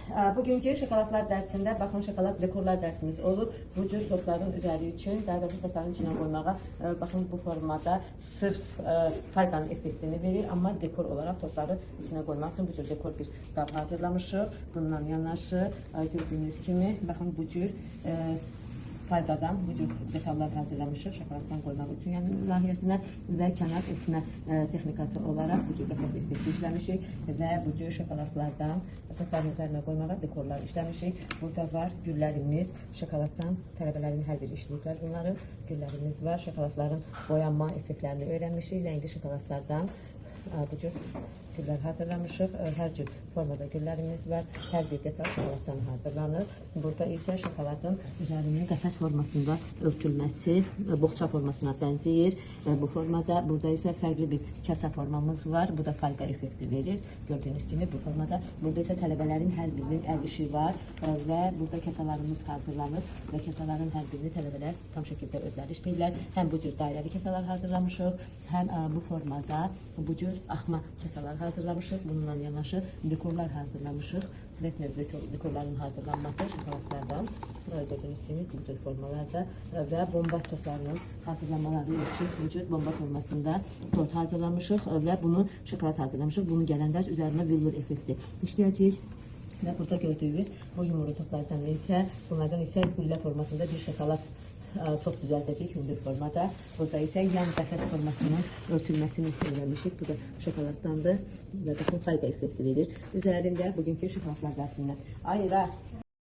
Bugünkü şokoladlar dərsində baxın şokolad dekorlar dərsimiz olub. Bu cür tortların üzəri üçün, daha doğrusu tortların içinə qoymağa baxın bu formada sırf fayqanın effektini verir, amma dekor olaraq tortları içinə qoymaq üçün bu cür dekor bir qab hazırlamışıq. Bundan yanaşı gördüyünüz kimi baxın bu cür faydadan bu cür detallar hazırlamışıq şokoladdan qoymaq üçün yəni layihəsinə və kənar etmə texnikası olaraq bu cür qəfəs effekti işləmişik və bu cür şokoladlardan tortların üzərinə qoymağa dekorlar işləmişik. Burada var güllərimiz, şokoladdan tələbələrin hər biri işləyiblər bunları. Güllərimiz var, şokoladların boyanma effektlərini öyrənmişik, rəngli şokoladlardan bu cür güllər hazırlamışıq. Hər cür formada güllərimiz var. Hər bir detal şokoladdan hazırlanır. Burada isə şokoladın üzərinin qəfəs formasında örtülməsi boğça formasına bənzəyir. Bu formada, burada isə fərqli bir kəsə formamız var. Bu da fayqa effekti verir. Gördüyünüz kimi bu formada. Burada isə tələbələrin hər birinin əl işi var və burada kəsalarımız hazırlanır və kəsaların hər birini tələbələr tam şəkildə özləri işləyirlər. Həm bu cür dairəli kəsalar hazırlamışıq, həm bu formada bu cür axma kəsalar hazırlamışıq. Bununla yanaşı dekorlar hazırlamışıq. Fretner dekorların hazırlanması şokoladlardan gördüyünüz kimi bu cür formalarda və bomba tortlarının hazırlamaları üçün bu cür bomba formasında tort hazırlamışıq və bunu şokolad hazırlamışıq. Bunu gələnlər üzərinə villur effekti işləyəcəyik. Və burada gördüyünüz bu yumru tortlardan isə bunlardan isə güllə formasında bir şokolad top düzəldəcək hündür formada. Burada isə yan qəfəs formasının örtülməsini öyrənmişik. Bu da şokoladdandır və baxın fayqa effekti verir. Üzərində bugünkü şokoladlar dərsindən. Ayıra.